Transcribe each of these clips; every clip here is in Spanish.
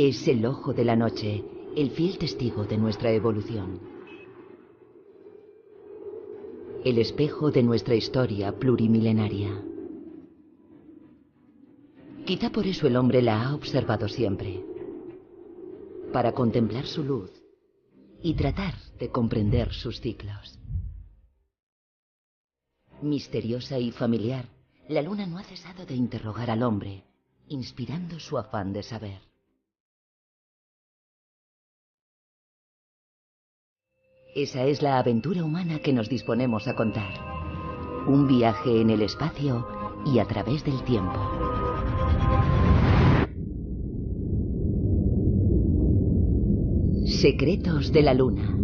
Es el ojo de la noche, el fiel testigo de nuestra evolución. El espejo de nuestra historia plurimilenaria. Quizá por eso el hombre la ha observado siempre. Para contemplar su luz y tratar de comprender sus ciclos. Misteriosa y familiar, la luna no ha cesado de interrogar al hombre, inspirando su afán de saber. Esa es la aventura humana que nos disponemos a contar. Un viaje en el espacio y a través del tiempo. Secretos de la luna.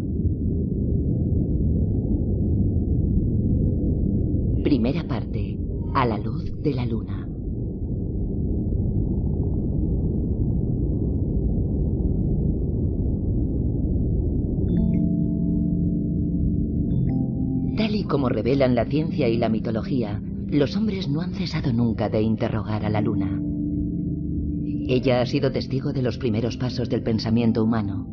Primera parte. A la luz de la luna. Tal y como revelan la ciencia y la mitología, los hombres no han cesado nunca de interrogar a la luna. Ella ha sido testigo de los primeros pasos del pensamiento humano.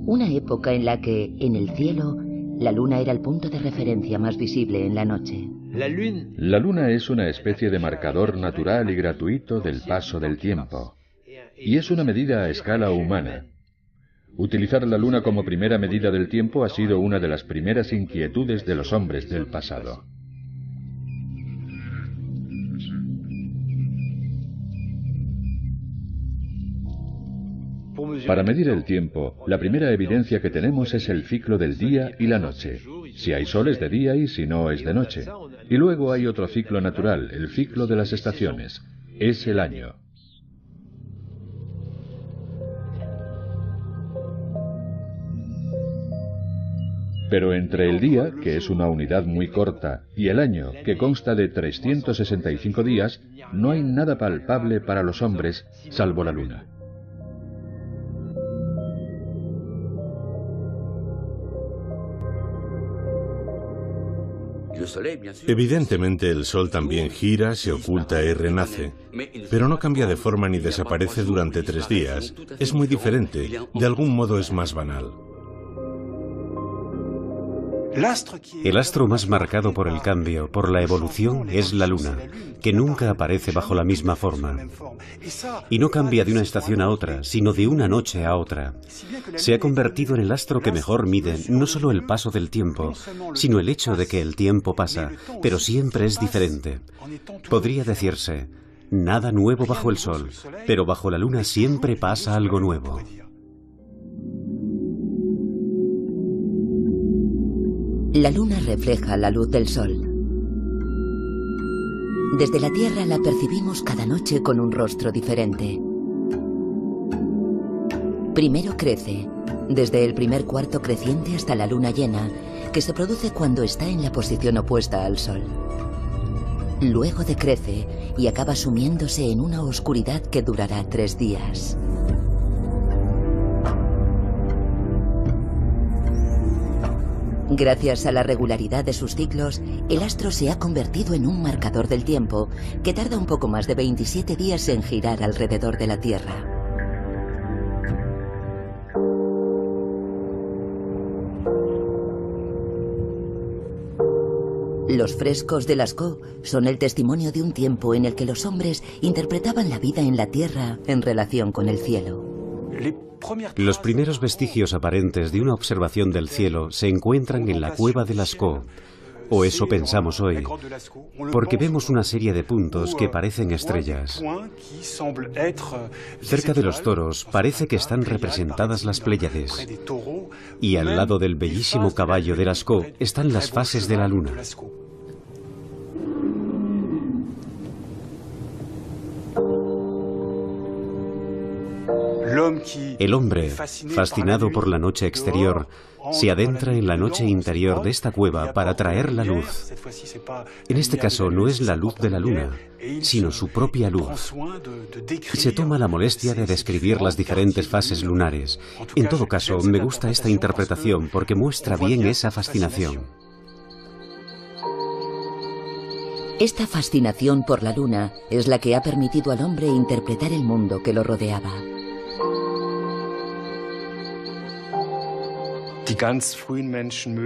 Una época en la que, en el cielo, la luna era el punto de referencia más visible en la noche. La luna es una especie de marcador natural y gratuito del paso del tiempo. Y es una medida a escala humana. Utilizar la luna como primera medida del tiempo ha sido una de las primeras inquietudes de los hombres del pasado. Para medir el tiempo, la primera evidencia que tenemos es el ciclo del día y la noche. Si hay sol es de día y si no es de noche. Y luego hay otro ciclo natural, el ciclo de las estaciones. Es el año. Pero entre el día, que es una unidad muy corta, y el año, que consta de 365 días, no hay nada palpable para los hombres, salvo la luna. Evidentemente el Sol también gira, se oculta y renace, pero no cambia de forma ni desaparece durante 3 días. Es muy diferente, de algún modo es más banal. El astro más marcado por el cambio, por la evolución, es la luna, que nunca aparece bajo la misma forma. Y no cambia de una estación a otra, sino de una noche a otra. Se ha convertido en el astro que mejor mide no solo el paso del tiempo, sino el hecho de que el tiempo pasa, pero siempre es diferente. Podría decirse, nada nuevo bajo el sol, pero bajo la luna siempre pasa algo nuevo. La luna refleja la luz del sol. Desde la Tierra la percibimos cada noche con un rostro diferente. Primero crece, desde el primer cuarto creciente hasta la luna llena, que se produce cuando está en la posición opuesta al sol. Luego decrece y acaba sumiéndose en una oscuridad que durará 3 días. Gracias a la regularidad de sus ciclos, el astro se ha convertido en un marcador del tiempo que tarda un poco más de 27 días en girar alrededor de la Tierra. Los frescos de Lascaux son el testimonio de un tiempo en el que los hombres interpretaban la vida en la Tierra en relación con el cielo. Los primeros vestigios aparentes de una observación del cielo se encuentran en la cueva de Lascaux, o eso pensamos hoy, porque vemos una serie de puntos que parecen estrellas. Cerca de los toros parece que están representadas las Pléyades, y al lado del bellísimo caballo de Lascaux están las fases de la luna. El hombre, fascinado por la noche exterior, se adentra en la noche interior de esta cueva para traer la luz. En este caso no es la luz de la luna, sino su propia luz. Y se toma la molestia de describir las diferentes fases lunares. En todo caso, me gusta esta interpretación porque muestra bien esa fascinación. Esta fascinación por la luna es la que ha permitido al hombre interpretar el mundo que lo rodeaba.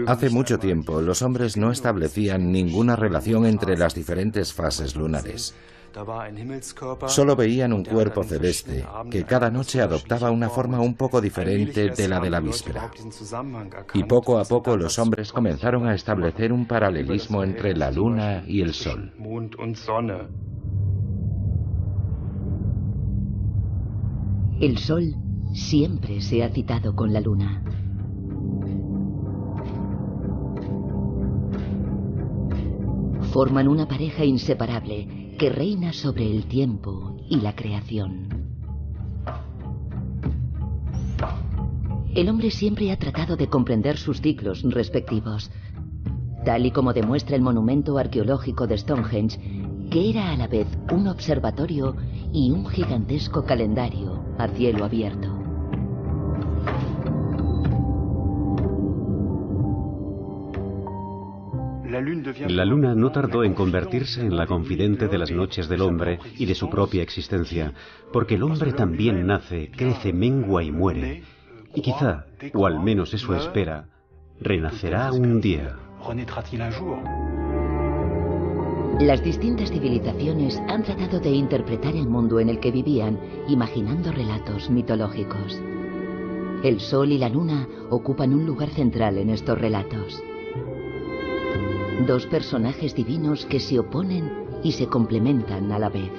Hace mucho tiempo, los hombres no establecían ninguna relación entre las diferentes fases lunares. Solo veían un cuerpo celeste que cada noche adoptaba una forma un poco diferente de la de la víspera. Y poco a poco los hombres comenzaron a establecer un paralelismo entre la luna y el sol. El sol siempre se ha citado con la luna. Forman una pareja inseparable que reina sobre el tiempo y la creación. El hombre siempre ha tratado de comprender sus ciclos respectivos, tal y como demuestra el monumento arqueológico de Stonehenge, que era a la vez un observatorio y un gigantesco calendario a cielo abierto. La luna no tardó en convertirse en la confidente de las noches del hombre y de su propia existencia, porque el hombre también nace, crece, mengua y muere, y quizá, o al menos eso espera, renacerá un día. Las distintas civilizaciones han tratado de interpretar el mundo en el que vivían, imaginando relatos mitológicos. El sol y la luna ocupan un lugar central en estos relatos. Dos personajes divinos que se oponen y se complementan a la vez.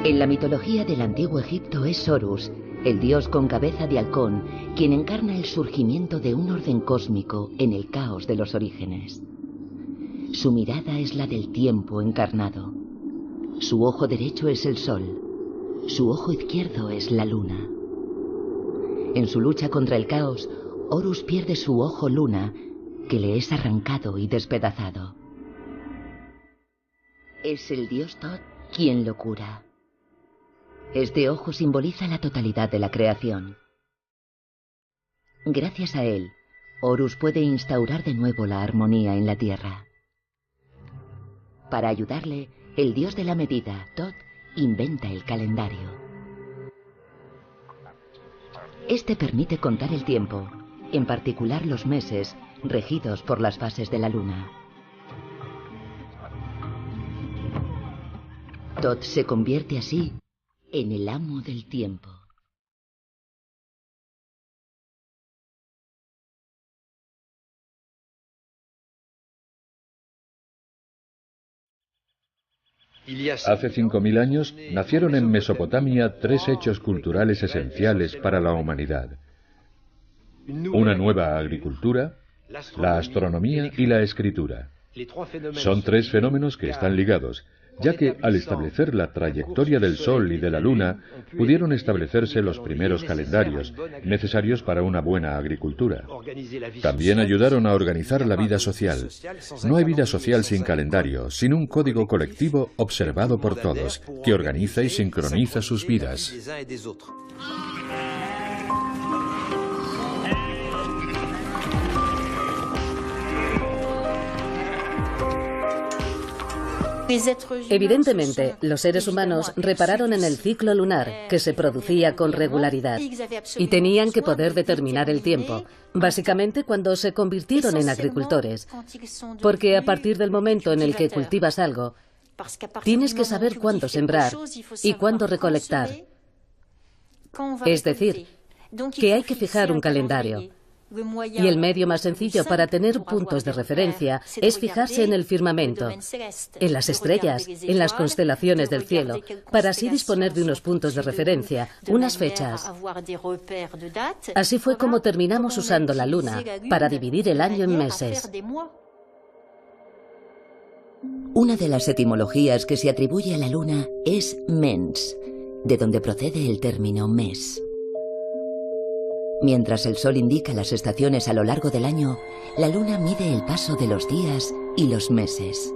En la mitología del antiguo Egipto es Horus, el dios con cabeza de halcón, quien encarna el surgimiento de un orden cósmico en el caos de los orígenes. Su mirada es la del tiempo encarnado. Su ojo derecho es el sol. Su ojo izquierdo es la luna. En su lucha contra el caos, Horus pierde su ojo luna, que le es arrancado y despedazado. Es el dios Thoth quien lo cura. Este ojo simboliza la totalidad de la creación. Gracias a él, Horus puede instaurar de nuevo la armonía en la tierra. Para ayudarle, el dios de la medida, Thoth, inventa el calendario. Este permite contar el tiempo, en particular los meses, regidos por las fases de la luna. Thoth se convierte así en el amo del tiempo. Hace 5.000 años nacieron en Mesopotamia tres hechos culturales esenciales para la humanidad: una nueva agricultura, la astronomía y la escritura. Son tres fenómenos que están ligados, ya que al establecer la trayectoria del Sol y de la Luna, pudieron establecerse los primeros calendarios, necesarios para una buena agricultura. También ayudaron a organizar la vida social. No hay vida social sin calendario, sin un código colectivo observado por todos, que organiza y sincroniza sus vidas. Evidentemente, los seres humanos repararon en el ciclo lunar, que se producía con regularidad, y tenían que poder determinar el tiempo, básicamente cuando se convirtieron en agricultores, porque a partir del momento en el que cultivas algo, tienes que saber cuándo sembrar y cuándo recolectar. Es decir, que hay que fijar un calendario. Y el medio más sencillo para tener puntos de referencia es fijarse en el firmamento, en las estrellas, en las constelaciones del cielo, para así disponer de unos puntos de referencia, unas fechas. Así fue como terminamos usando la luna para dividir el año en meses. Una de las etimologías que se atribuye a la luna es mens, de donde procede el término mes. Mientras el sol indica las estaciones a lo largo del año, la luna mide el paso de los días y los meses.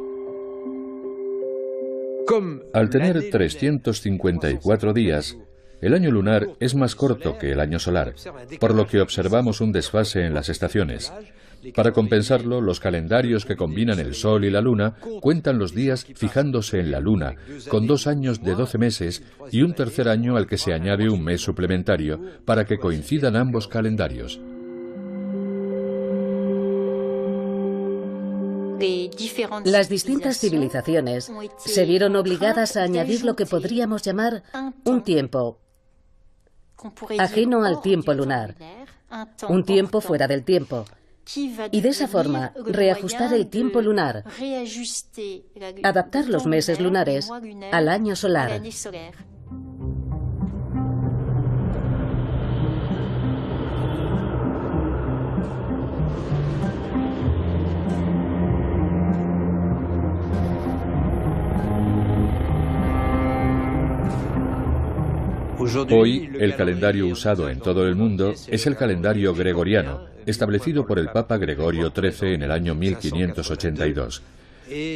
Al tener 354 días, El año lunar es más corto que el año solar, por lo que observamos un desfase en las estaciones. Para compensarlo, los calendarios que combinan el Sol y la Luna cuentan los días fijándose en la Luna, con 2 años de 12 meses y un tercer año al que se añade un mes suplementario para que coincidan ambos calendarios. Las distintas civilizaciones se vieron obligadas a añadir lo que podríamos llamar un tiempo ajeno al tiempo lunar, un tiempo fuera del tiempo, y de esa forma reajustar el tiempo lunar, adaptar los meses lunares al año solar. Hoy, el calendario usado en todo el mundo es el calendario gregoriano, establecido por el Papa Gregorio XIII en el año 1582.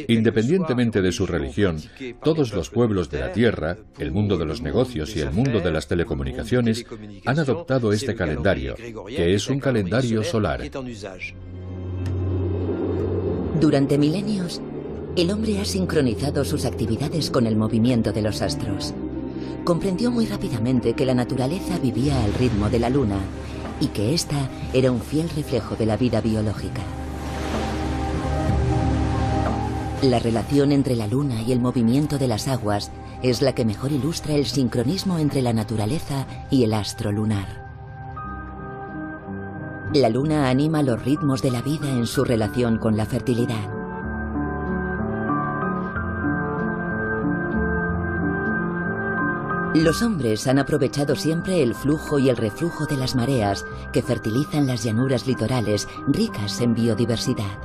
Independientemente de su religión, todos los pueblos de la Tierra, el mundo de los negocios y el mundo de las telecomunicaciones han adoptado este calendario, que es un calendario solar. Durante milenios, el hombre ha sincronizado sus actividades con el movimiento de los astros. Comprendió muy rápidamente que la naturaleza vivía al ritmo de la luna y que ésta era un fiel reflejo de la vida biológica. La relación entre la luna y el movimiento de las aguas es la que mejor ilustra el sincronismo entre la naturaleza y el astro lunar. La luna anima los ritmos de la vida en su relación con la fertilidad. Los hombres han aprovechado siempre el flujo y el reflujo de las mareas que fertilizan las llanuras litorales ricas en biodiversidad.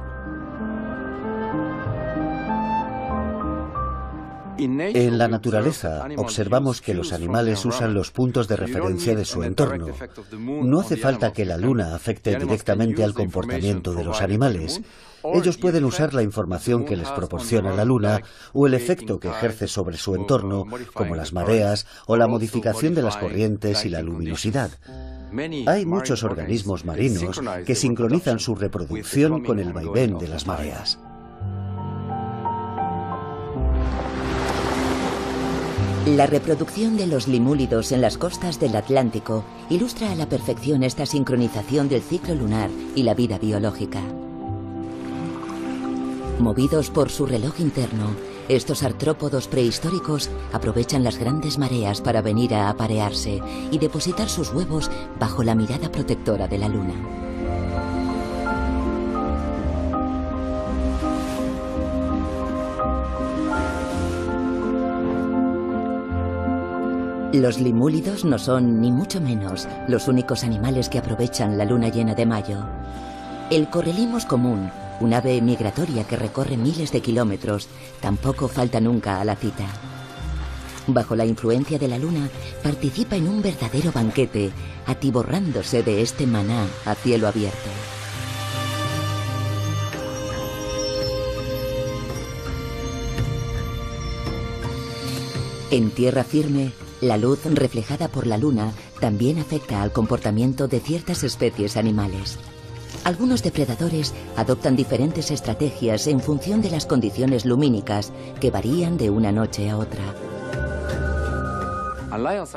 En la naturaleza observamos que los animales usan los puntos de referencia de su entorno. No hace falta que la luna afecte directamente al comportamiento de los animales. Ellos pueden usar la información que les proporciona la luna o el efecto que ejerce sobre su entorno, como las mareas o la modificación de las corrientes y la luminosidad. Hay muchos organismos marinos que sincronizan su reproducción con el vaivén de las mareas. La reproducción de los limúlidos en las costas del Atlántico ilustra a la perfección esta sincronización del ciclo lunar y la vida biológica. Movidos por su reloj interno, estos artrópodos prehistóricos aprovechan las grandes mareas para venir a aparearse y depositar sus huevos bajo la mirada protectora de la luna. Los limúlidos no son, ni mucho menos, los únicos animales que aprovechan la luna llena de mayo. El correlimos común, un ave migratoria que recorre miles de kilómetros, tampoco falta nunca a la cita. Bajo la influencia de la luna, participa en un verdadero banquete, atiborrándose de este maná a cielo abierto. En tierra firme, la luz reflejada por la luna también afecta al comportamiento de ciertas especies animales. Algunos depredadores adoptan diferentes estrategias en función de las condiciones lumínicas que varían de una noche a otra.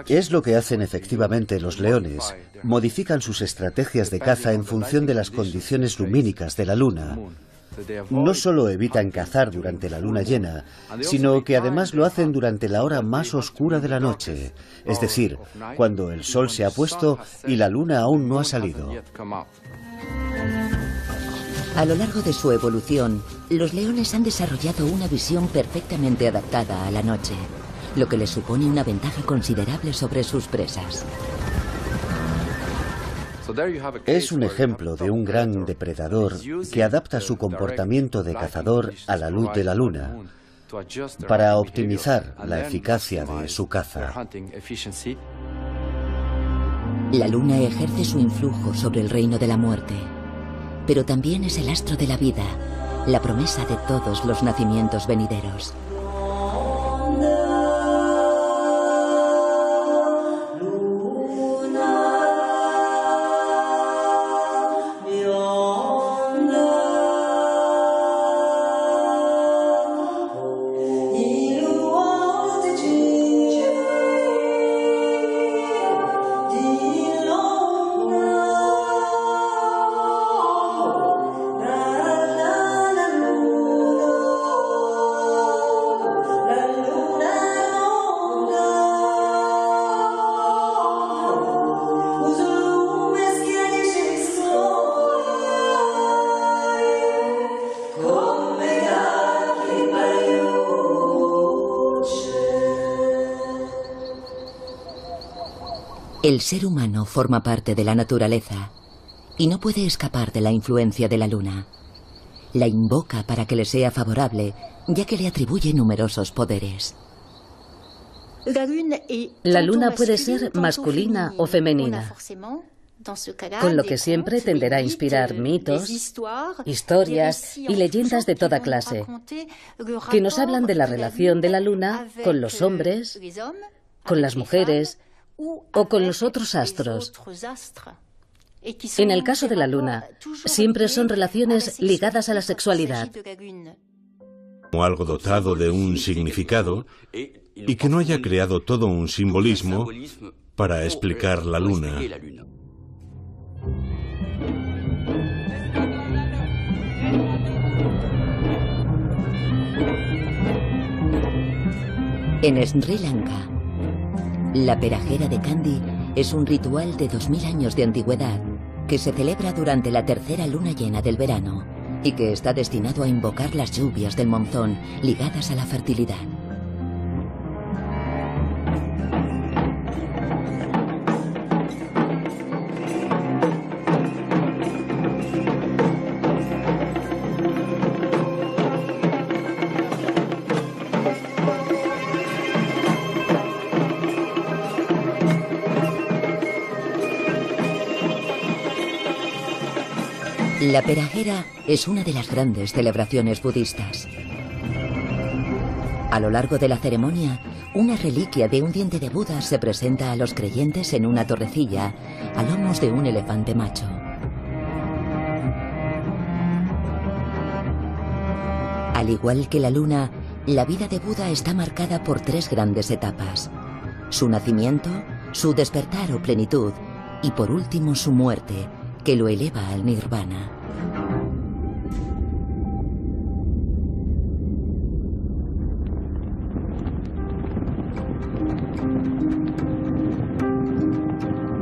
Es lo que hacen efectivamente los leones. Modifican sus estrategias de caza en función de las condiciones lumínicas de la luna. No solo evitan cazar durante la luna llena, sino que además lo hacen durante la hora más oscura de la noche, es decir, cuando el sol se ha puesto y la luna aún no ha salido. A lo largo de su evolución, los leones han desarrollado una visión perfectamente adaptada a la noche, lo que les supone una ventaja considerable sobre sus presas. Es un ejemplo de un gran depredador que adapta su comportamiento de cazador a la luz de la luna para optimizar la eficacia de su caza. La luna ejerce su influjo sobre el reino de la muerte, pero también es el astro de la vida, la promesa de todos los nacimientos venideros. El ser humano forma parte de la naturaleza y no puede escapar de la influencia de la luna. La invoca para que le sea favorable, ya que le atribuye numerosos poderes. La luna puede ser masculina o femenina, con lo que siempre tenderá a inspirar mitos, historias y leyendas de toda clase, que nos hablan de la relación de la luna con los hombres, con las mujeres o con los otros astros. En el caso de la luna, siempre son relaciones ligadas a la sexualidad. Como algo dotado de un significado y que no haya creado todo un simbolismo para explicar la luna. En Sri Lanka, la perajera de Kandy es un ritual de 2000 años de antigüedad que se celebra durante la tercera luna llena del verano y que está destinado a invocar las lluvias del monzón ligadas a la fertilidad. La perajera es una de las grandes celebraciones budistas. A lo largo de la ceremonia, una reliquia de un diente de Buda se presenta a los creyentes en una torrecilla, a lomos de un elefante macho. Al igual que la luna, la vida de Buda está marcada por tres grandes etapas: su nacimiento, su despertar o plenitud y por último su muerte, que lo eleva al nirvana.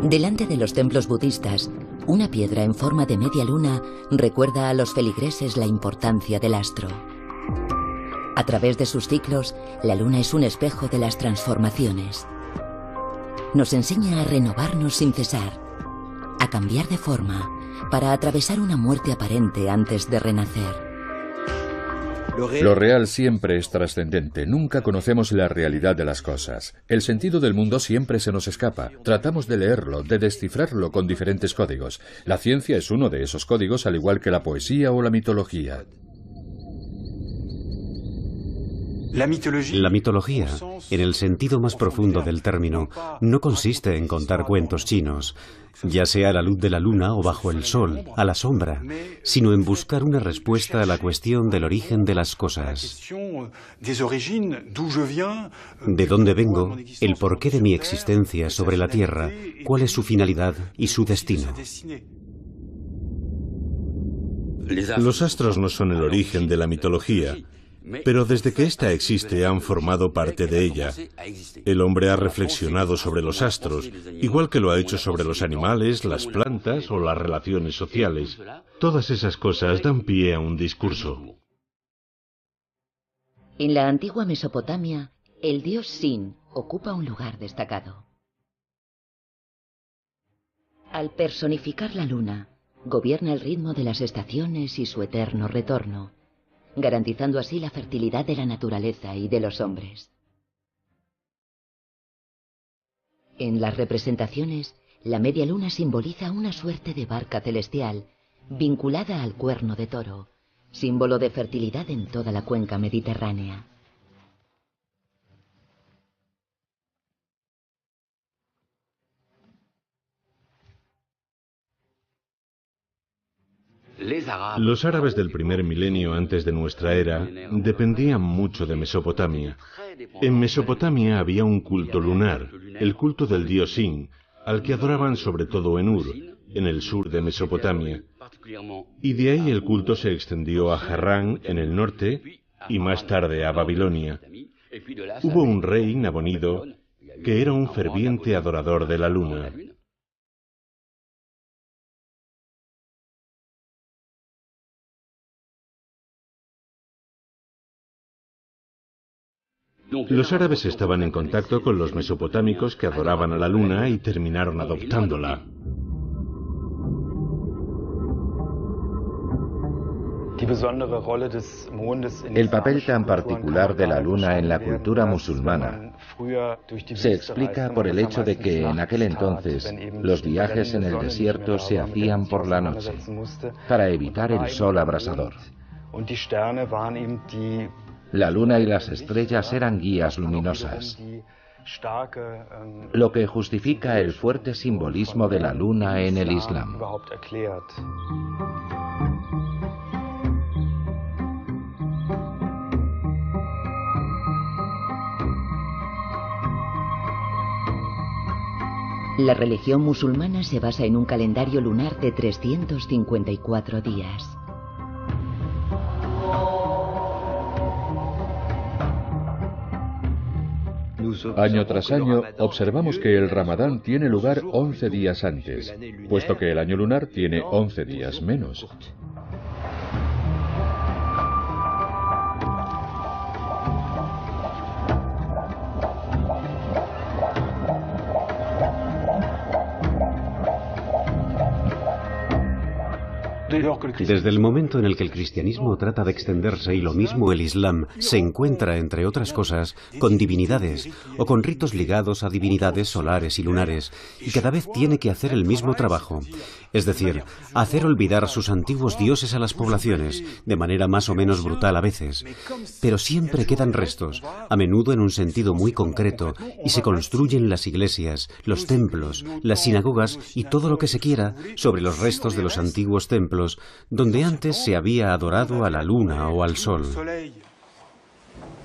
Delante de los templos budistas, una piedra en forma de media luna recuerda a los feligreses la importancia del astro. A través de sus ciclos, la luna es un espejo de las transformaciones. Nos enseña a renovarnos sin cesar, a cambiar de forma, para atravesar una muerte aparente antes de renacer. Lo real siempre es trascendente, nunca conocemos la realidad de las cosas. El sentido del mundo siempre se nos escapa. Tratamos de leerlo, de descifrarlo con diferentes códigos. La ciencia es uno de esos códigos, al igual que la poesía o la mitología. La mitología, en el sentido más profundo del término, no consiste en contar cuentos chinos, ya sea a la luz de la luna o bajo el sol, a la sombra, sino en buscar una respuesta a la cuestión del origen de las cosas. ¿De dónde vengo? El porqué de mi existencia sobre la Tierra, cuál es su finalidad y su destino. Los astros no son el origen de la mitología, pero desde que ésta existe han formado parte de ella. El hombre ha reflexionado sobre los astros, igual que lo ha hecho sobre los animales, las plantas o las relaciones sociales. Todas esas cosas dan pie a un discurso. En la antigua Mesopotamia, el dios Sin ocupa un lugar destacado. Al personificar la luna, gobierna el ritmo de las estaciones y su eterno retorno, garantizando así la fertilidad de la naturaleza y de los hombres. En las representaciones, la media luna simboliza una suerte de barca celestial vinculada al cuerno de toro, símbolo de fertilidad en toda la cuenca mediterránea. Los árabes del primer milenio antes de nuestra era dependían mucho de Mesopotamia. En Mesopotamia había un culto lunar, el culto del dios Sin, al que adoraban sobre todo en Ur, en el sur de Mesopotamia. Y de ahí el culto se extendió a Harrán, en el norte, y más tarde a Babilonia. Hubo un rey, Nabonido, que era un ferviente adorador de la luna. Los árabes estaban en contacto con los mesopotámicos que adoraban a la luna y terminaron adoptándola. El papel tan particular de la luna en la cultura musulmana se explica por el hecho de que en aquel entonces los viajes en el desierto se hacían por la noche para evitar el sol abrasador. La luna y las estrellas eran guías luminosas, lo que justifica el fuerte simbolismo de la luna en el Islam. La religión musulmana se basa en un calendario lunar de 354 días. Año tras año observamos que el Ramadán tiene lugar 11 días antes, puesto que el año lunar tiene 11 días menos. Desde el momento en el que el cristianismo trata de extenderse y lo mismo el Islam se encuentra, entre otras cosas, con divinidades o con ritos ligados a divinidades solares y lunares, y cada vez tiene que hacer el mismo trabajo, es decir, hacer olvidar sus antiguos dioses a las poblaciones, de manera más o menos brutal a veces, pero siempre quedan restos, a menudo en un sentido muy concreto, y se construyen las iglesias, los templos, las sinagogas y todo lo que se quiera sobre los restos de los antiguos templos, donde antes se había adorado a la luna o al sol.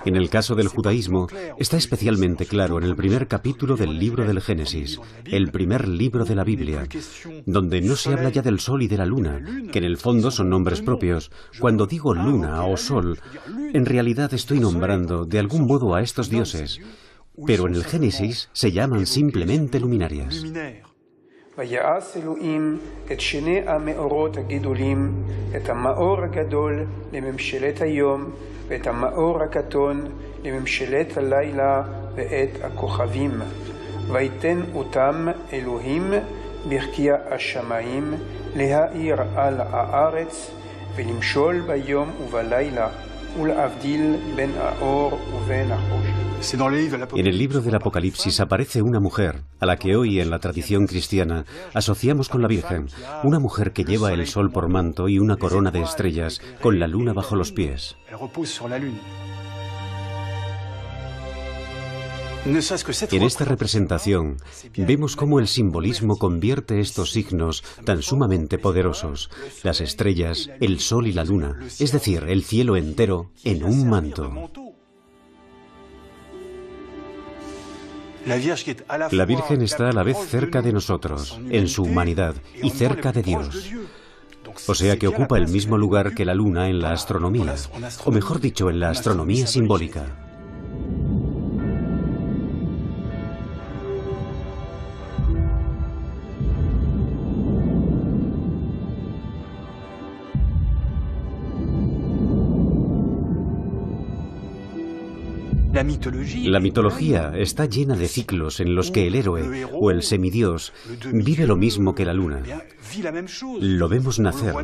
En el caso del judaísmo, está especialmente claro en el primer capítulo del libro del Génesis, el primer libro de la Biblia, donde no se habla ya del sol y de la luna, que en el fondo son nombres propios. Cuando digo luna o sol, en realidad estoy nombrando de algún modo a estos dioses, pero en el Génesis se llaman simplemente luminarias. ויעש אלוהים את שני המאורות הגדולים, את המאור הגדול לממשלת היום, ואת המאור הקטון לממשלת הלילה ואת הכוכבים. ויתן אותם אלוהים ברקיע השמיים להאיר על הארץ, ולמשול ביום ובלילה, ולהבדיל בין האור ובין החושך. En el libro del Apocalipsis aparece una mujer, a la que hoy en la tradición cristiana asociamos con la Virgen, una mujer que lleva el sol por manto y una corona de estrellas, con la luna bajo los pies. En esta representación vemos cómo el simbolismo convierte estos signos tan sumamente poderosos, las estrellas, el sol y la luna, es decir, el cielo entero, en un manto. La Virgen está a la vez cerca de nosotros, en su humanidad, y cerca de Dios. O sea que ocupa el mismo lugar que la luna en la astronomía, o mejor dicho, en la astronomía simbólica. La mitología está llena de ciclos en los que el héroe o el semidios vive lo mismo que la luna. Lo vemos nacer,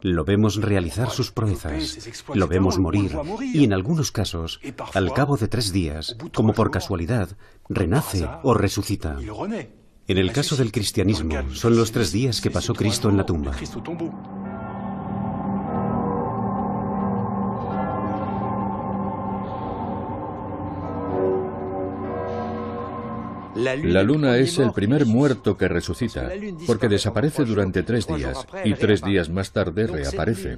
lo vemos realizar sus proezas, lo vemos morir y en algunos casos, al cabo de 3 días, como por casualidad, renace o resucita. En el caso del cristianismo, son los 3 días que pasó Cristo en la tumba. La luna es el primer muerto que resucita, porque desaparece durante 3 días, y 3 días más tarde reaparece.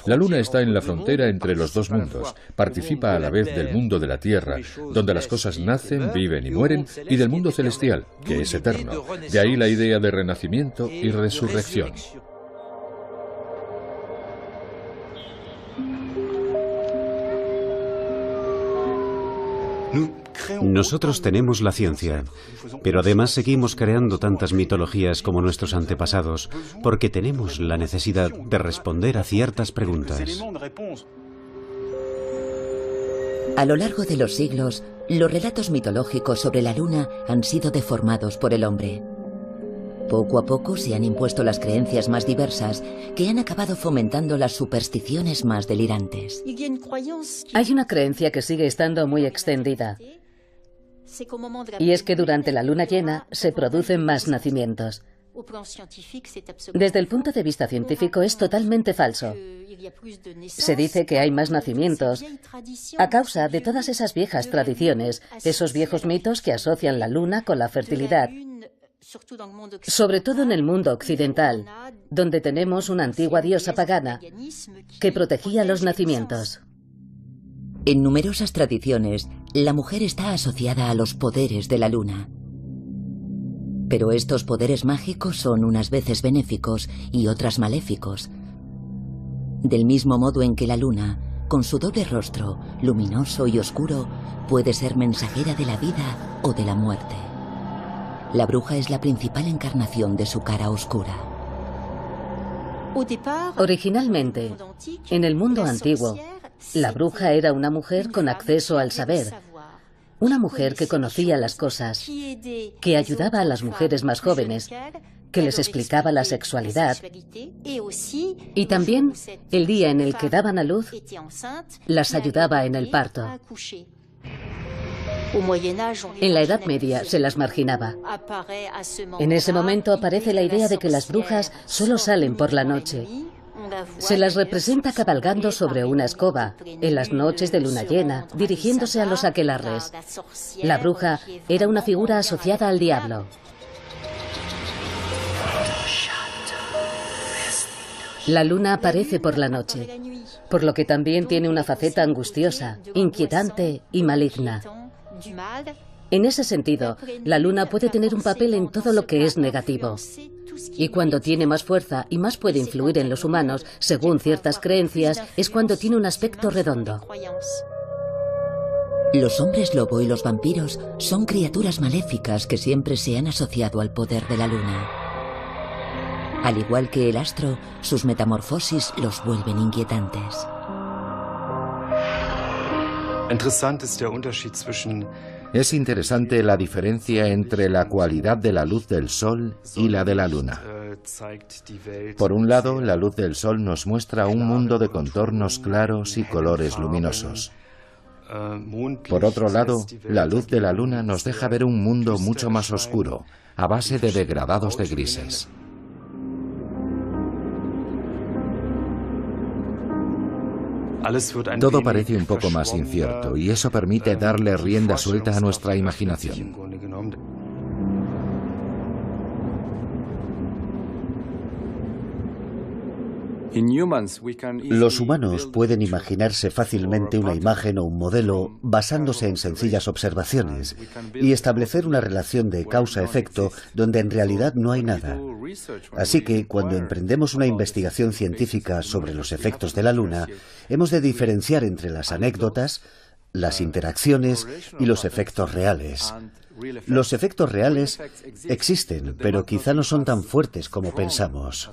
La luna está en la frontera entre los dos mundos, participa a la vez del mundo de la tierra, donde las cosas nacen, viven y mueren, y del mundo celestial, que es eterno. De ahí la idea de renacimiento y resurrección. Nosotros tenemos la ciencia, pero además seguimos creando tantas mitologías como nuestros antepasados, porque tenemos la necesidad de responder a ciertas preguntas. A lo largo de los siglos, los relatos mitológicos sobre la luna han sido deformados por el hombre. Poco a poco se han impuesto las creencias más diversas que han acabado fomentando las supersticiones más delirantes. Hay una creencia que sigue estando muy extendida, y es que durante la luna llena se producen más nacimientos. Desde el punto de vista científico es totalmente falso. Se dice que hay más nacimientos a causa de todas esas viejas tradiciones, esos viejos mitos que asocian la luna con la fertilidad, sobre todo en el mundo occidental, donde tenemos una antigua diosa pagana que protegía los nacimientos. En numerosas tradiciones, la mujer está asociada a los poderes de la luna. Pero estos poderes mágicos son unas veces benéficos y otras maléficos. Del mismo modo en que la luna, con su doble rostro, luminoso y oscuro, puede ser mensajera de la vida o de la muerte. La bruja es la principal encarnación de su cara oscura. Originalmente, en el mundo antiguo, la bruja era una mujer con acceso al saber, una mujer que conocía las cosas, que ayudaba a las mujeres más jóvenes, que les explicaba la sexualidad, y también, el día en el que daban a luz, las ayudaba en el parto. En la Edad Media se las marginaba. En ese momento aparece la idea de que las brujas solo salen por la noche. Se las representa cabalgando sobre una escoba, en las noches de luna llena, dirigiéndose a los aquelarres. La bruja era una figura asociada al diablo. La luna aparece por la noche, por lo que también tiene una faceta angustiosa, inquietante y maligna. En ese sentido, la luna puede tener un papel en todo lo que es negativo. Y cuando tiene más fuerza y más puede influir en los humanos, según ciertas creencias, es cuando tiene un aspecto redondo. Los hombres lobo y los vampiros son criaturas maléficas que siempre se han asociado al poder de la luna. Al igual que el astro, sus metamorfosis los vuelven inquietantes. Es interesante la diferencia entre la cualidad de la luz del sol y la de la luna. Por un lado, la luz del sol nos muestra un mundo de contornos claros y colores luminosos. Por otro lado, la luz de la luna nos deja ver un mundo mucho más oscuro, a base de degradados de grises. Todo parece un poco más incierto y eso permite darle rienda suelta a nuestra imaginación. Los humanos pueden imaginarse fácilmente una imagen o un modelo basándose en sencillas observaciones y establecer una relación de causa-efecto donde en realidad no hay nada. Así que, cuando emprendemos una investigación científica sobre los efectos de la luna, hemos de diferenciar entre las anécdotas, las interacciones y los efectos reales. Los efectos reales existen, pero quizá no son tan fuertes como pensamos.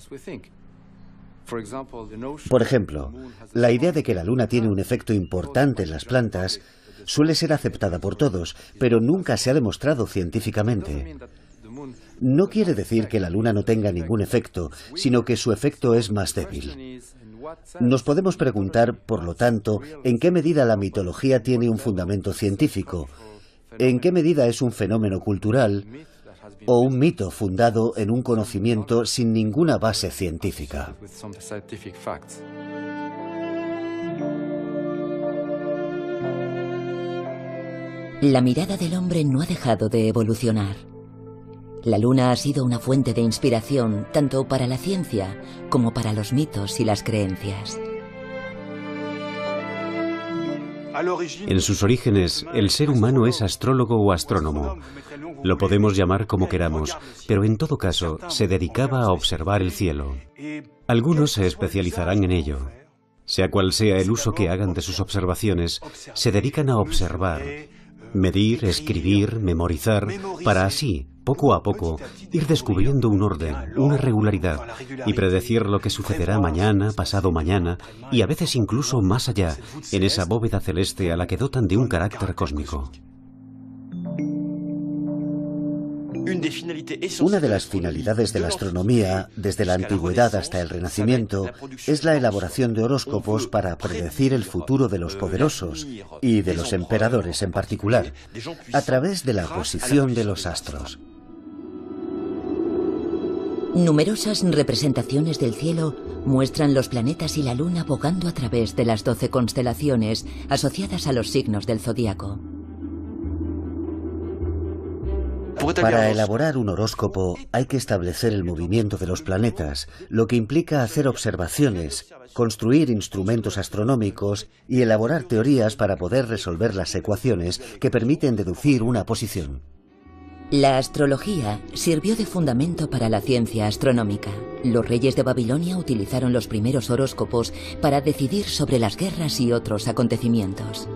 Por ejemplo, la idea de que la luna tiene un efecto importante en las plantas suele ser aceptada por todos, pero nunca se ha demostrado científicamente. No quiere decir que la luna no tenga ningún efecto, sino que su efecto es más débil. Nos podemos preguntar, por lo tanto, en qué medida la mitología tiene un fundamento científico, en qué medida es un fenómeno cultural o un mito fundado en un conocimiento sin ninguna base científica. La mirada del hombre no ha dejado de evolucionar. La luna ha sido una fuente de inspiración tanto para la ciencia como para los mitos y las creencias. En sus orígenes, el ser humano es astrólogo o astrónomo. Lo podemos llamar como queramos, pero en todo caso se dedicaba a observar el cielo. Algunos se especializarán en ello. Sea cual sea el uso que hagan de sus observaciones, se dedican a observar Medir, escribir, memorizar, para así, poco a poco, ir descubriendo un orden, una regularidad, y predecir lo que sucederá mañana, pasado mañana, y a veces incluso más allá, en esa bóveda celeste a la que dotan de un carácter cósmico. Una de las finalidades de la astronomía, desde la antigüedad hasta el Renacimiento, es la elaboración de horóscopos para predecir el futuro de los poderosos y de los emperadores en particular, a través de la posición de los astros. Numerosas representaciones del cielo muestran los planetas y la luna bogando a través de las 12 constelaciones asociadas a los signos del zodiaco. Para elaborar un horóscopo hay que establecer el movimiento de los planetas, lo que implica hacer observaciones, construir instrumentos astronómicos y elaborar teorías para poder resolver las ecuaciones que permiten deducir una posición. La astrología sirvió de fundamento para la ciencia astronómica. Los reyes de Babilonia utilizaron los primeros horóscopos para decidir sobre las guerras y otros acontecimientos.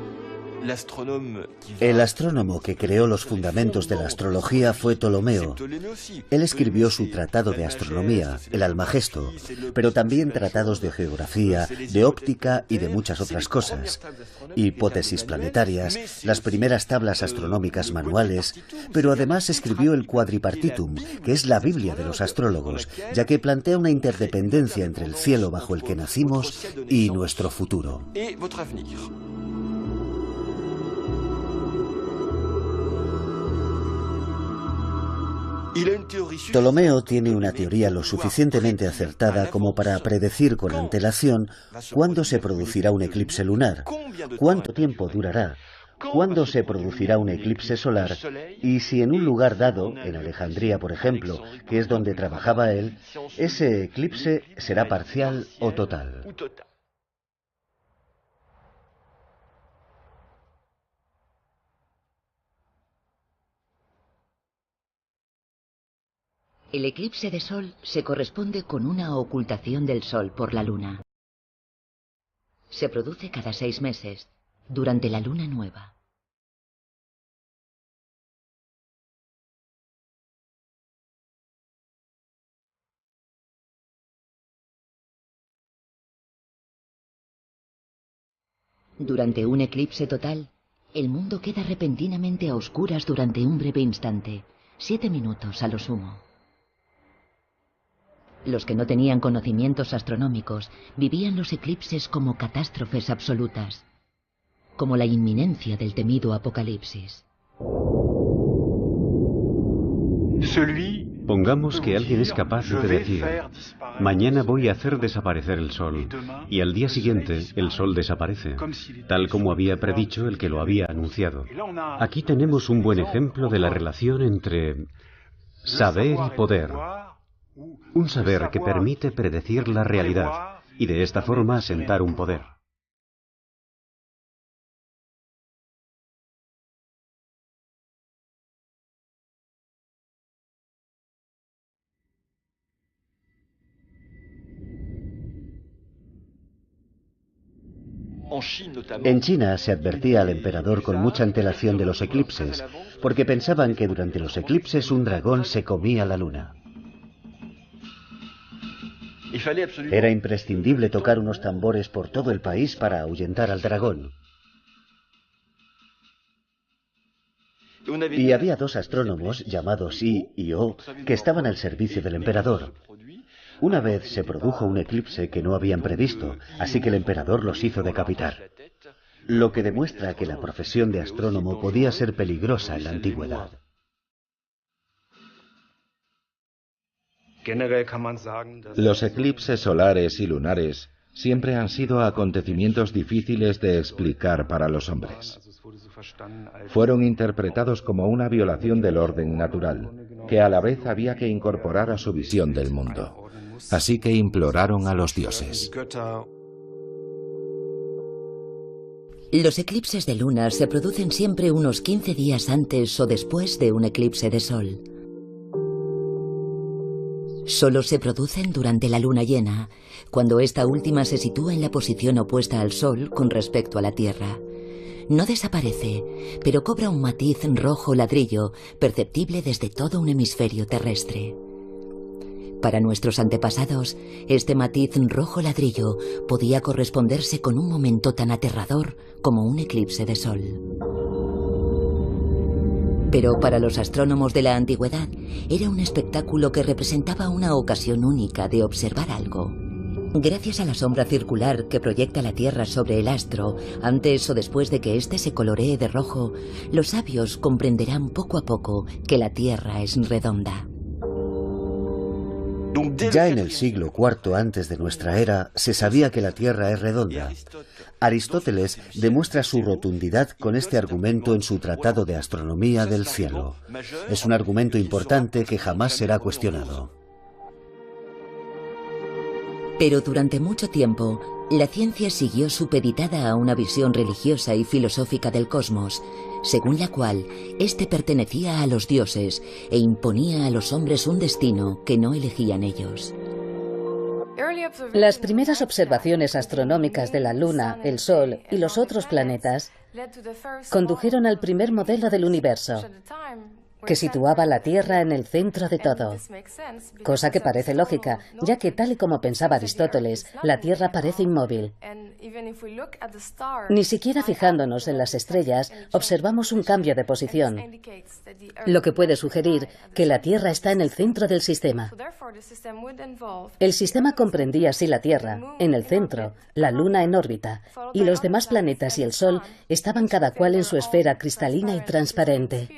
El astrónomo que creó los fundamentos de la astrología fue Ptolomeo. Él escribió su tratado de astronomía, el Almagesto, pero también tratados de geografía, de óptica y de muchas otras cosas. Hipótesis planetarias, las primeras tablas astronómicas manuales, pero además escribió el Quadripartitum, que es la Biblia de los astrólogos, ya que plantea una interdependencia entre el cielo bajo el que nacimos y nuestro futuro. Ptolomeo tiene una teoría lo suficientemente acertada como para predecir con antelación cuándo se producirá un eclipse lunar, cuánto tiempo durará, cuándo se producirá un eclipse solar y si en un lugar dado, en Alejandría por ejemplo, que es donde trabajaba él, ese eclipse será parcial o total. El eclipse de sol se corresponde con una ocultación del sol por la luna. Se produce cada 6 meses, durante la luna nueva. Durante un eclipse total, el mundo queda repentinamente a oscuras durante un breve instante, 7 minutos a lo sumo. Los que no tenían conocimientos astronómicos vivían los eclipses como catástrofes absolutas, como la inminencia del temido apocalipsis. Pongamos que alguien es capaz de decir, mañana voy a hacer desaparecer el sol, y al día siguiente el sol desaparece, tal como había predicho el que lo había anunciado. Aquí tenemos un buen ejemplo de la relación entre saber y poder. Un saber que permite predecir la realidad y de esta forma asentar un poder. En China se advertía al emperador con mucha antelación de los eclipses, porque pensaban que durante los eclipses un dragón se comía la luna. Era imprescindible tocar unos tambores por todo el país para ahuyentar al dragón. Y había 2 astrónomos, llamados Yi y O, que estaban al servicio del emperador. Una vez se produjo un eclipse que no habían previsto, así que el emperador los hizo decapitar. Lo que demuestra que la profesión de astrónomo podía ser peligrosa en la antigüedad. Los eclipses solares y lunares siempre han sido acontecimientos difíciles de explicar para los hombres. Fueron interpretados como una violación del orden natural, que a la vez había que incorporar a su visión del mundo. Así que imploraron a los dioses. Los eclipses de luna se producen siempre unos 15 días antes o después de un eclipse de sol. Solo se producen durante la luna llena, cuando esta última se sitúa en la posición opuesta al Sol con respecto a la Tierra. no desaparece, pero cobra un matiz rojo ladrillo perceptible desde todo un hemisferio terrestre. Para nuestros antepasados, este matiz rojo ladrillo podía corresponderse con un momento tan aterrador como un eclipse de sol. Pero para los astrónomos de la antigüedad era un espectáculo que representaba una ocasión única de observar algo. Gracias a la sombra circular que proyecta la Tierra sobre el astro, antes o después de que éste se coloree de rojo, los sabios comprenderán poco a poco que la Tierra es redonda. Ya en el siglo IV antes de nuestra era se sabía que la Tierra es redonda. Aristóteles demuestra su rotundidad con este argumento en su Tratado de Astronomía del Cielo. Es un argumento importante que jamás será cuestionado. Pero durante mucho tiempo, la ciencia siguió supeditada a una visión religiosa y filosófica del cosmos, según la cual éste pertenecía a los dioses e imponía a los hombres un destino que no elegían ellos. Las primeras observaciones astronómicas de la Luna, el Sol y los otros planetas condujeron al primer modelo del universo, que situaba la Tierra en el centro de todo. Cosa que parece lógica, ya que tal y como pensaba Aristóteles, la Tierra parece inmóvil. Ni siquiera fijándonos en las estrellas, observamos un cambio de posición, lo que puede sugerir que la Tierra está en el centro del sistema. El sistema comprendía así la Tierra, en el centro, la Luna en órbita, y los demás planetas y el Sol estaban cada cual en su esfera cristalina y transparente.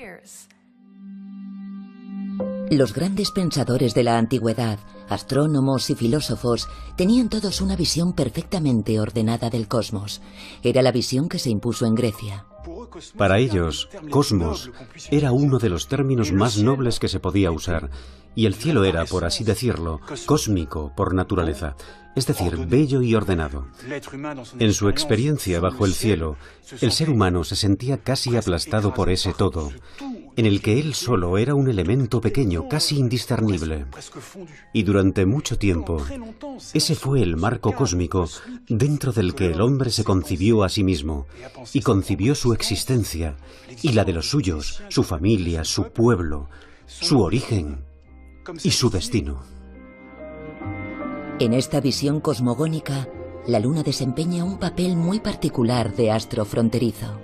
Los grandes pensadores de la antigüedad, astrónomos y filósofos, tenían todos una visión perfectamente ordenada del cosmos. Era la visión que se impuso en Grecia. Para ellos, cosmos era uno de los términos más nobles que se podía usar, y el cielo era, por así decirlo, cósmico por naturaleza, es decir, bello y ordenado. En su experiencia bajo el cielo, el ser humano se sentía casi aplastado por ese todo, en el que él solo era un elemento pequeño, casi indiscernible. Y durante mucho tiempo, ese fue el marco cósmico dentro del que el hombre se concibió a sí mismo, y concibió su existencia, y la de los suyos, su familia, su pueblo, su origen y su destino. En esta visión cosmogónica, la Luna desempeña un papel muy particular de astro fronterizo.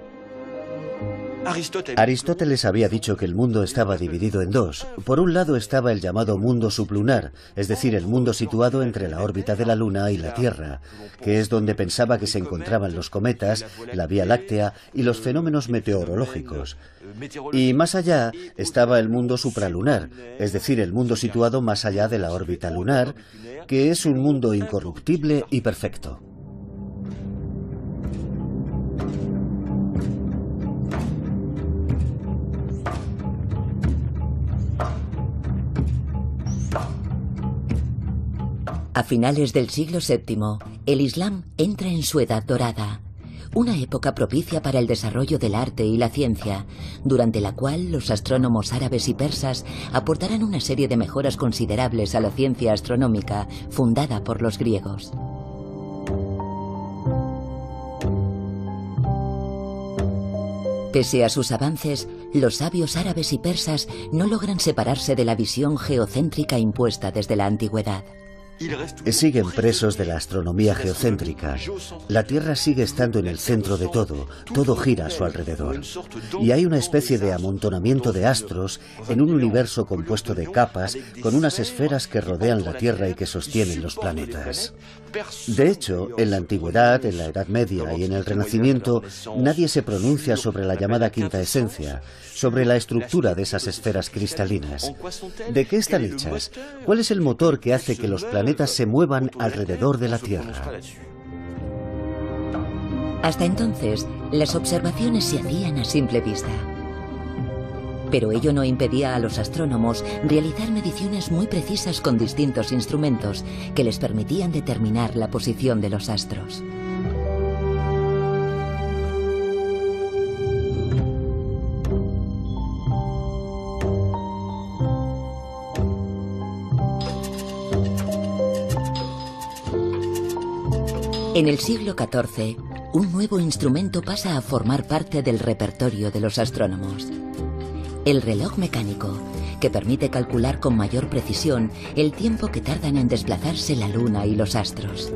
Aristóteles había dicho que el mundo estaba dividido en dos. Por un lado estaba el llamado mundo sublunar, es decir, el mundo situado entre la órbita de la Luna y la Tierra, que es donde pensaba que se encontraban los cometas, la Vía Láctea y los fenómenos meteorológicos. Y más allá estaba el mundo supralunar, es decir, el mundo situado más allá de la órbita lunar, que es un mundo incorruptible y perfecto. A finales del siglo VII, el Islam entra en su edad dorada, una época propicia para el desarrollo del arte y la ciencia, durante la cual los astrónomos árabes y persas aportarán una serie de mejoras considerables a la ciencia astronómica fundada por los griegos. Pese a sus avances, los sabios árabes y persas no logran separarse de la visión geocéntrica impuesta desde la antigüedad. Siguen presos de la astronomía geocéntrica. La Tierra sigue estando en el centro de todo, todo gira a su alrededor. Y hay una especie de amontonamiento de astros en un universo compuesto de capas con unas esferas que rodean la Tierra y que sostienen los planetas. De hecho, en la antigüedad, en la Edad Media y en el Renacimiento, nadie se pronuncia sobre la llamada quinta esencia, sobre la estructura de esas esferas cristalinas. ¿De qué están hechas? ¿Cuál es el motor que hace que los planetas se muevan alrededor de la Tierra? Hasta entonces, las observaciones se hacían a simple vista. Pero ello no impedía a los astrónomos realizar mediciones muy precisas con distintos instrumentos que les permitían determinar la posición de los astros. En el siglo XIV, un nuevo instrumento pasa a formar parte del repertorio de los astrónomos. El reloj mecánico, que permite calcular con mayor precisión el tiempo que tardan en desplazarse la Luna y los astros.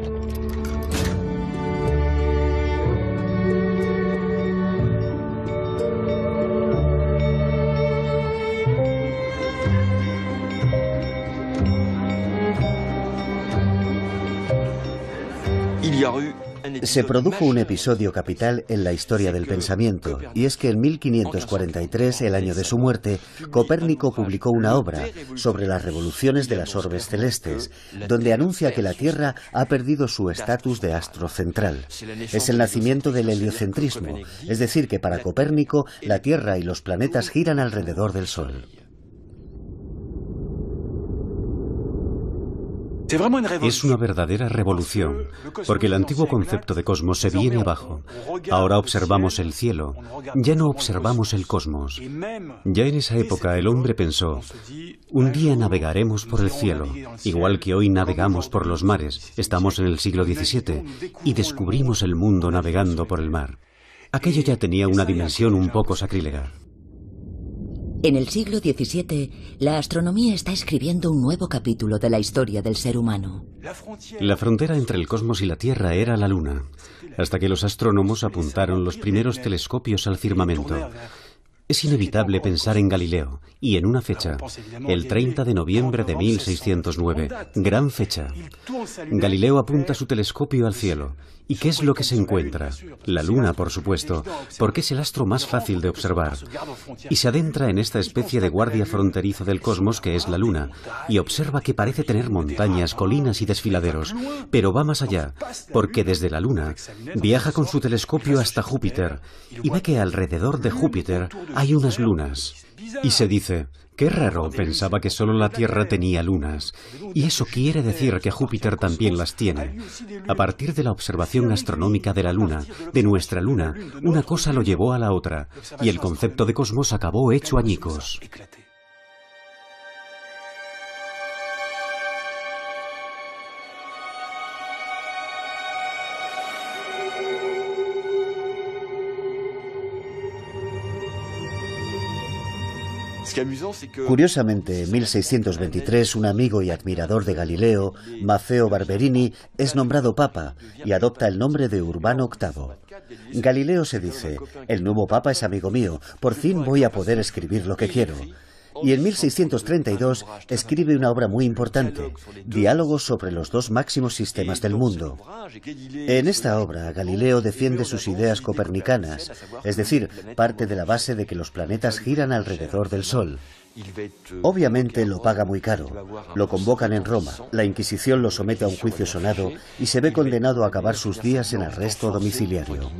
Se produjo un episodio capital en la historia del pensamiento, y es que en 1543, el año de su muerte, Copérnico publicó una obra sobre las revoluciones de las orbes celestes, donde anuncia que la Tierra ha perdido su estatus de astro central. Es el nacimiento del heliocentrismo, es decir, que para Copérnico la Tierra y los planetas giran alrededor del Sol. Es una verdadera revolución, porque el antiguo concepto de cosmos se viene abajo. Ahora observamos el cielo, ya no observamos el cosmos. Ya en esa época el hombre pensó, un día navegaremos por el cielo, igual que hoy navegamos por los mares. Estamos en el siglo XVII y descubrimos el mundo navegando por el mar. Aquello ya tenía una dimensión un poco sacrílega. En el siglo XVII, la astronomía está escribiendo un nuevo capítulo de la historia del ser humano. La frontera entre el cosmos y la Tierra era la Luna, hasta que los astrónomos apuntaron los primeros telescopios al firmamento. Es inevitable pensar en Galileo, y en una fecha, el 30 de noviembre de 1609, gran fecha. Galileo apunta su telescopio al cielo. ¿Y qué es lo que se encuentra? La Luna, por supuesto, porque es el astro más fácil de observar. Y se adentra en esta especie de guardia fronterizo del cosmos que es la Luna, y observa que parece tener montañas, colinas y desfiladeros. Pero va más allá, porque desde la Luna viaja con su telescopio hasta Júpiter, y ve que alrededor de Júpiter hay unas lunas. Y se dice, qué raro, pensaba que solo la Tierra tenía lunas. Y eso quiere decir que Júpiter también las tiene. A partir de la observación astronómica de la Luna, de nuestra Luna, una cosa lo llevó a la otra, y el concepto de cosmos acabó hecho añicos. Curiosamente, en 1623, un amigo y admirador de Galileo, Maffeo Barberini, es nombrado papa y adopta el nombre de Urbano VIII. Galileo se dice, el nuevo papa es amigo mío, por fin voy a poder escribir lo que quiero. Y en 1632 escribe una obra muy importante, Diálogos sobre los dos máximos sistemas del mundo. En esta obra, Galileo defiende sus ideas copernicanas, es decir, parte de la base de que los planetas giran alrededor del Sol. Obviamente lo paga muy caro. Lo convocan en Roma, la Inquisición lo somete a un juicio sonado y se ve condenado a acabar sus días en arresto domiciliario.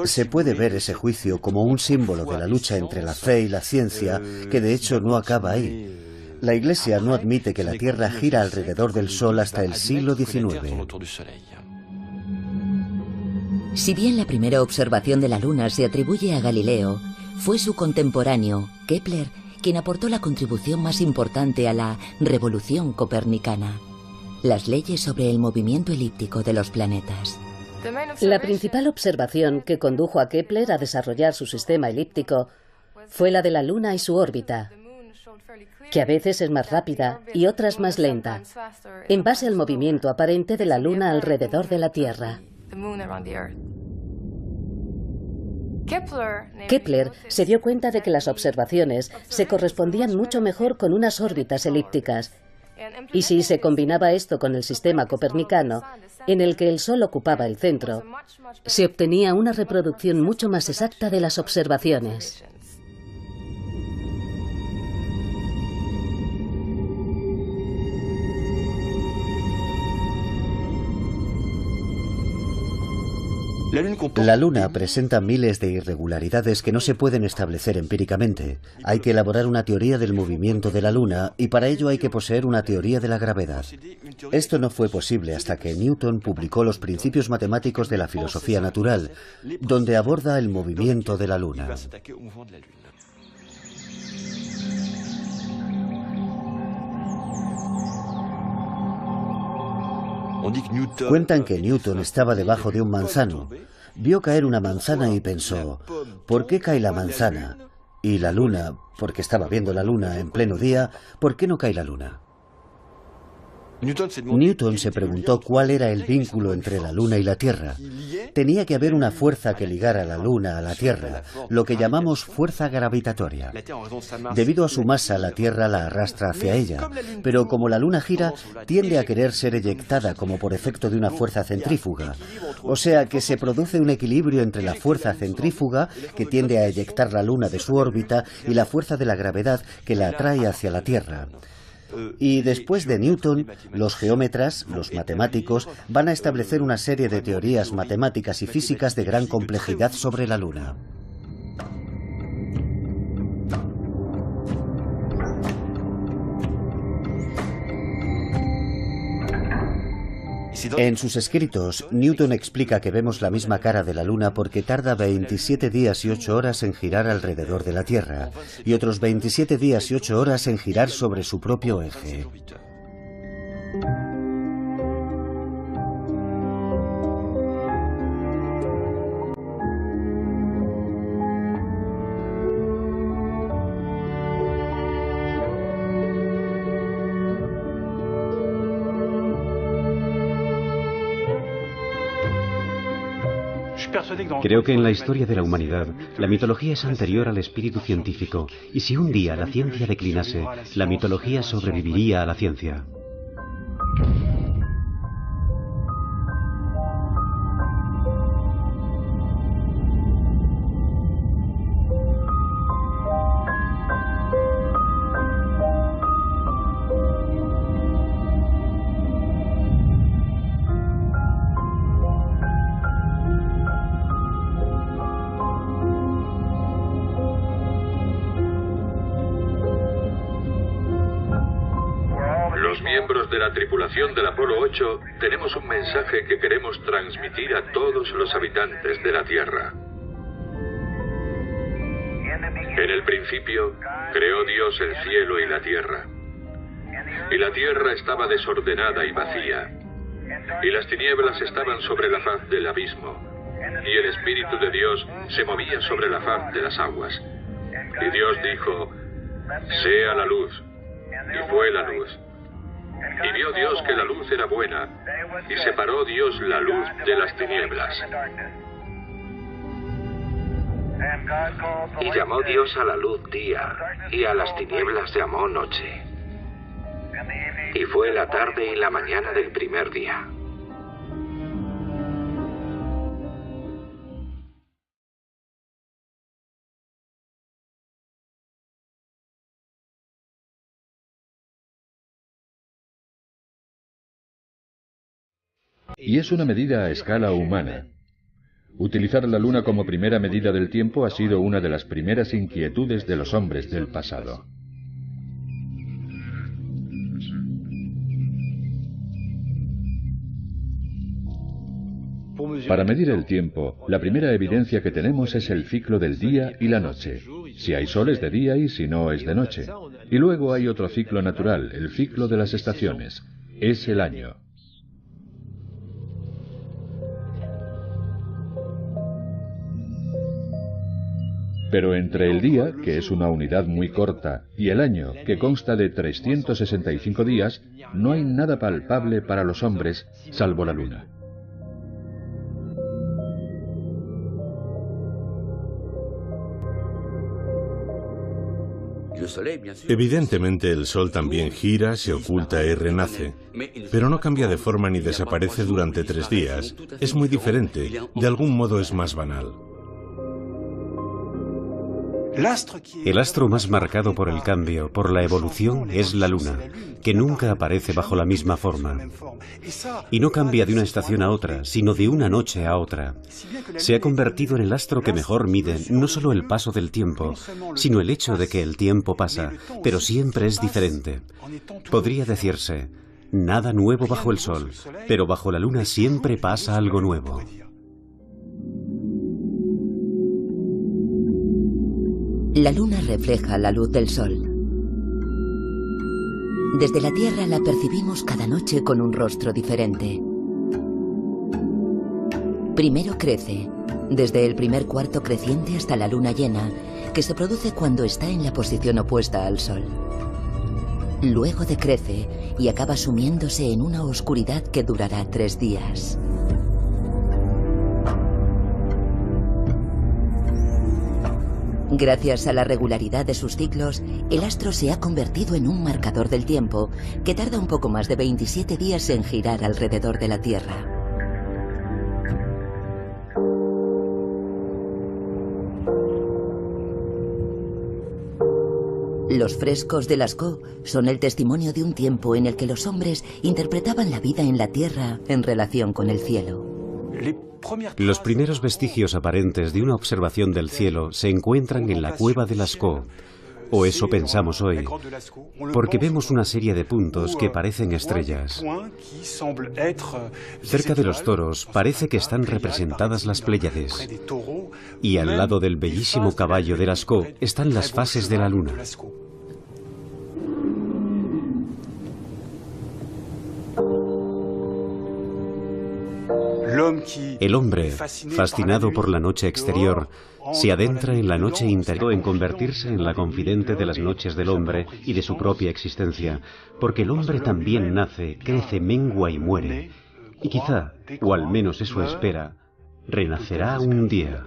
Se puede ver ese juicio como un símbolo de la lucha entre la fe y la ciencia, que de hecho no acaba ahí. La Iglesia no admite que la Tierra gira alrededor del Sol hasta el siglo XIX. Si bien la primera observación de la Luna se atribuye a Galileo, fue su contemporáneo, Kepler, quien aportó la contribución más importante a la revolución copernicana: las leyes sobre el movimiento elíptico de los planetas. La principal observación que condujo a Kepler a desarrollar su sistema elíptico fue la de la Luna y su órbita, que a veces es más rápida y otras más lenta, en base al movimiento aparente de la Luna alrededor de la Tierra. Kepler se dio cuenta de que las observaciones se correspondían mucho mejor con unas órbitas elípticas, y si se combinaba esto con el sistema copernicano, en el que el Sol ocupaba el centro, se obtenía una reproducción mucho más exacta de las observaciones. La Luna presenta miles de irregularidades que no se pueden establecer empíricamente. Hay que elaborar una teoría del movimiento de la Luna y para ello hay que poseer una teoría de la gravedad. Esto no fue posible hasta que Newton publicó los principios matemáticos de la filosofía natural, donde aborda el movimiento de la Luna. Cuentan que Newton estaba debajo de un manzano, vio caer una manzana y pensó, ¿por qué cae la manzana? Y la luna, porque estaba viendo la luna en pleno día, ¿por qué no cae la luna? Newton se preguntó cuál era el vínculo entre la luna y la Tierra. Tenía que haber una fuerza que ligara la luna a la Tierra, lo que llamamos fuerza gravitatoria. Debido a su masa, la Tierra la arrastra hacia ella, pero como la luna gira, tiende a querer ser eyectada como por efecto de una fuerza centrífuga. O sea que se produce un equilibrio entre la fuerza centrífuga, que tiende a eyectar la luna de su órbita, y la fuerza de la gravedad, que la atrae hacia la Tierra. Y después de Newton, los geómetras, los matemáticos, van a establecer una serie de teorías matemáticas y físicas de gran complejidad sobre la Luna. En sus escritos, Newton explica que vemos la misma cara de la Luna porque tarda 27 días y 8 horas en girar alrededor de la Tierra, y otros 27 días y 8 horas en girar sobre su propio eje. Creo que en la historia de la humanidad, la mitología es anterior al espíritu científico, y si un día la ciencia declinase, la mitología sobreviviría a la ciencia. Los miembros de la tripulación del Apolo 8 tenemos un mensaje que queremos transmitir a todos los habitantes de la Tierra. En el principio, creó Dios el cielo y la tierra. Y la tierra estaba desordenada y vacía, y las tinieblas estaban sobre la faz del abismo, y el Espíritu de Dios se movía sobre la faz de las aguas. Y Dios dijo, sea la luz, y fue la luz. Y vio Dios que la luz era buena, y separó Dios la luz de las tinieblas. Y llamó Dios a la luz día, y a las tinieblas llamó noche. Y fue la tarde y la mañana del primer día. Y es una medida a escala humana. Utilizar la luna como primera medida del tiempo ha sido una de las primeras inquietudes de los hombres del pasado. Para medir el tiempo, la primera evidencia que tenemos es el ciclo del día y la noche. Si hay sol es de día y si no es de noche. Y luego hay otro ciclo natural, el ciclo de las estaciones. Es el año. Pero entre el día, que es una unidad muy corta, y el año, que consta de 365 días, no hay nada palpable para los hombres, salvo la luna. Evidentemente el Sol también gira, se oculta y renace, pero no cambia de forma ni desaparece durante 3 días. Es muy diferente, de algún modo es más banal. El astro más marcado por el cambio, por la evolución, es la Luna, que nunca aparece bajo la misma forma. Y no cambia de una estación a otra, sino de una noche a otra. Se ha convertido en el astro que mejor mide no solo el paso del tiempo, sino el hecho de que el tiempo pasa, pero siempre es diferente. Podría decirse, nada nuevo bajo el Sol, pero bajo la Luna siempre pasa algo nuevo. La luna refleja la luz del sol. Desde la Tierra la percibimos cada noche con un rostro diferente. Primero crece, desde el primer cuarto creciente hasta la luna llena, que se produce cuando está en la posición opuesta al Sol. Luego decrece y acaba sumiéndose en una oscuridad que durará 3 días. Gracias a la regularidad de sus ciclos, el astro se ha convertido en un marcador del tiempo que tarda un poco más de 27 días en girar alrededor de la Tierra. Los frescos de Lascaux son el testimonio de un tiempo en el que los hombres interpretaban la vida en la Tierra en relación con el cielo. Los primeros vestigios aparentes de una observación del cielo se encuentran en la cueva de Lascaux, o eso pensamos hoy, porque vemos una serie de puntos que parecen estrellas. Cerca de los toros parece que están representadas las Pléyades, y al lado del bellísimo caballo de Lascaux están las fases de la luna. El hombre, fascinado por la noche exterior, se adentra en la noche interior en convertirse en la confidente de las noches del hombre y de su propia existencia, porque el hombre también nace, crece, mengua y muere, y quizá, o al menos eso espera, renacerá un día.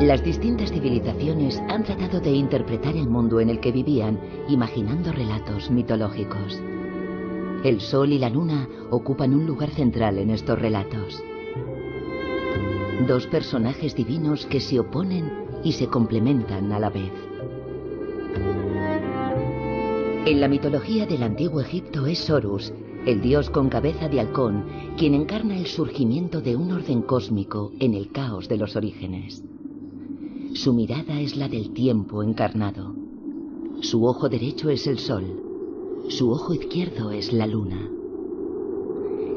Las distintas civilizaciones han tratado de interpretar el mundo en el que vivían, imaginando relatos mitológicos. El Sol y la Luna ocupan un lugar central en estos relatos. 2 personajes divinos que se oponen y se complementan a la vez. En la mitología del antiguo Egipto es Horus, el dios con cabeza de halcón, quien encarna el surgimiento de un orden cósmico en el caos de los orígenes. Su mirada es la del tiempo encarnado. Su ojo derecho es el Sol. Su ojo izquierdo es la luna.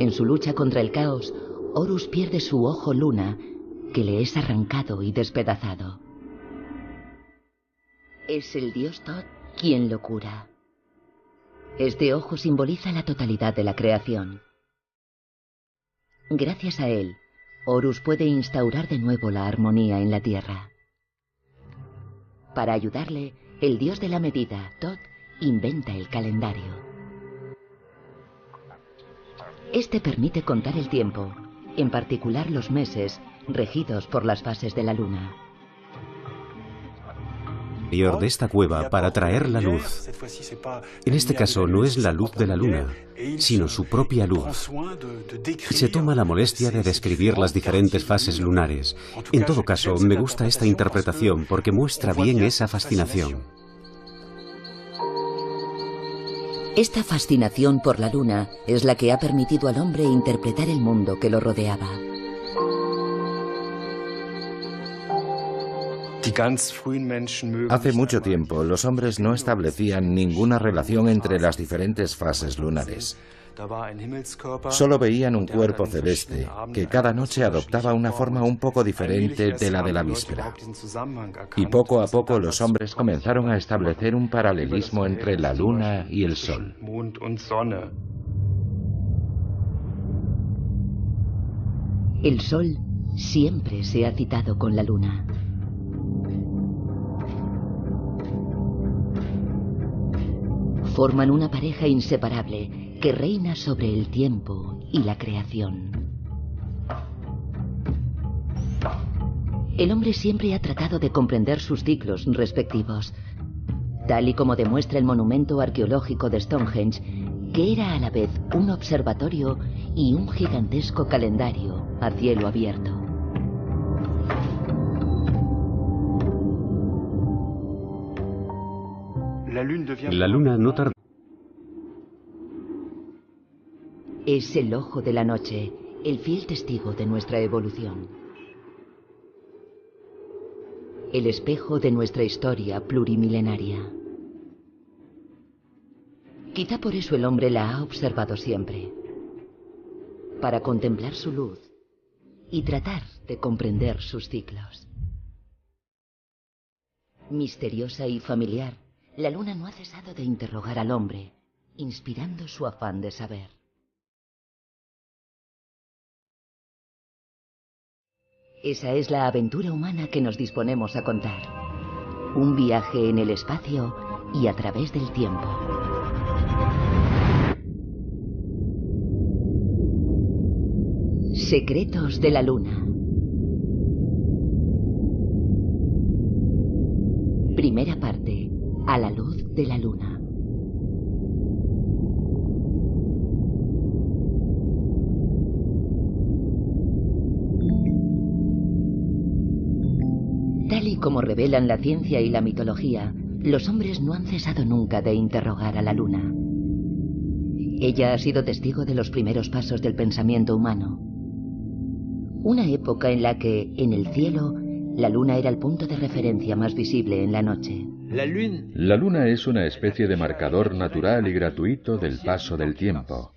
En su lucha contra el caos, Horus pierde su ojo luna, que le es arrancado y despedazado. Es el dios Thoth quien lo cura. Este ojo simboliza la totalidad de la creación. Gracias a él, Horus puede instaurar de nuevo la armonía en la tierra. Para ayudarle, el dios de la medida, Thoth, inventa el calendario. Este permite contar el tiempo, en particular los meses, regidos por las fases de la luna. De esta cueva para traer la luz. En este caso no es la luz de la luna, sino su propia luz. Se toma la molestia de describir las diferentes fases lunares. En todo caso, me gusta esta interpretación porque muestra bien esa fascinación. Esta fascinación por la luna es la que ha permitido al hombre interpretar el mundo que lo rodeaba. Hace mucho tiempo, los hombres no establecían ninguna relación entre las diferentes fases lunares. Solo veían un cuerpo celeste que cada noche adoptaba una forma un poco diferente de la de la víspera. Y poco a poco los hombres comenzaron a establecer un paralelismo entre la luna y el sol. El sol siempre se ha citado con la luna. Forman una pareja inseparable que reina sobre el tiempo y la creación. El hombre siempre ha tratado de comprender sus ciclos respectivos, tal y como demuestra el monumento arqueológico de Stonehenge, que era a la vez un observatorio y un gigantesco calendario a cielo abierto. La luna no tarda. Es el ojo de la noche, el fiel testigo de nuestra evolución. El espejo de nuestra historia plurimilenaria. Quizá por eso el hombre la ha observado siempre, para contemplar su luz y tratar de comprender sus ciclos. Misteriosa y familiar, la luna no ha cesado de interrogar al hombre, inspirando su afán de saber. Esa es la aventura humana que nos disponemos a contar. Un viaje en el espacio y a través del tiempo. Secretos de la Luna. Primera parte. A la luz de la Luna. Tal y como revelan la ciencia y la mitología, los hombres no han cesado nunca de interrogar a la Luna. Ella ha sido testigo de los primeros pasos del pensamiento humano. Una época en la que, en el cielo, la Luna era el punto de referencia más visible en la noche. La Luna es una especie de marcador natural y gratuito del paso del tiempo.